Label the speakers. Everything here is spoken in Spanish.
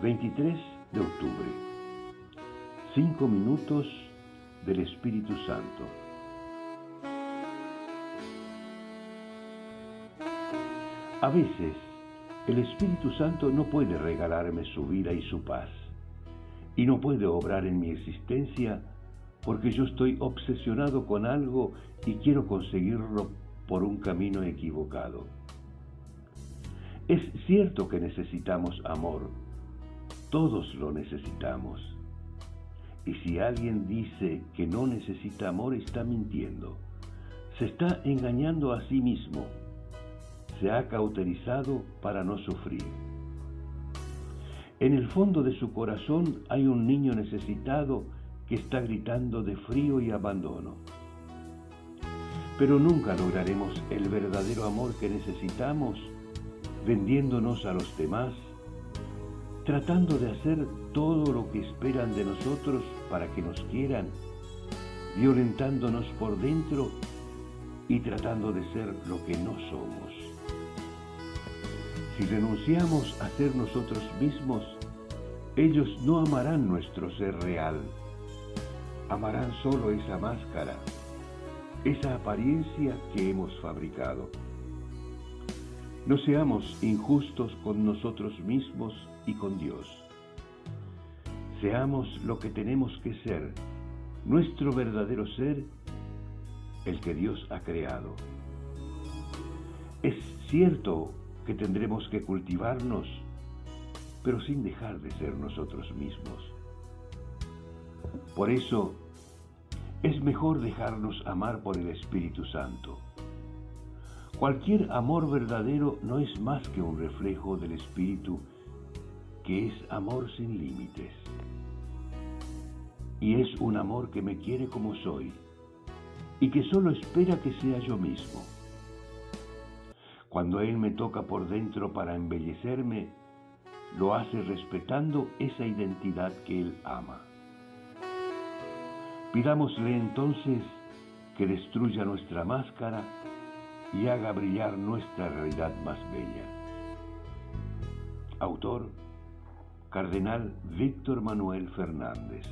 Speaker 1: 23 de octubre. 5 minutos del Espíritu Santo. A veces, el Espíritu Santo no puede regalarme su vida y su paz, y no puede obrar en mi existencia porque yo estoy obsesionado con algo y quiero conseguirlo por un camino equivocado. Es cierto que necesitamos amor, todos lo necesitamos. Y si alguien dice que no necesita amor, está mintiendo. Se está engañando a sí mismo. Se ha cauterizado para no sufrir. En el fondo de su corazón hay un niño necesitado que está gritando de frío y abandono. Pero nunca lograremos el verdadero amor que necesitamos vendiéndonos a los demás, tratando de hacer todo lo que esperan de nosotros para que nos quieran, violentándonos por dentro y tratando de ser lo que no somos. Si renunciamos a ser nosotros mismos, ellos no amarán nuestro ser real. Amarán solo esa máscara, esa apariencia que hemos fabricado. No seamos injustos con nosotros mismos y con Dios. Seamos lo que tenemos que ser, nuestro verdadero ser, el que Dios ha creado. Es cierto que tendremos que cultivarnos, pero sin dejar de ser nosotros mismos. Por eso, es mejor dejarnos amar por el Espíritu Santo. Cualquier amor verdadero no es más que un reflejo del Espíritu, que es amor sin límites. Y es un amor que me quiere como soy, y que solo espera que sea yo mismo. Cuando Él me toca por dentro para embellecerme, lo hace respetando esa identidad que Él ama. Pidámosle entonces que destruya nuestra máscara y haga brillar nuestra realidad más bella. Autor: Cardenal Víctor Manuel Fernández.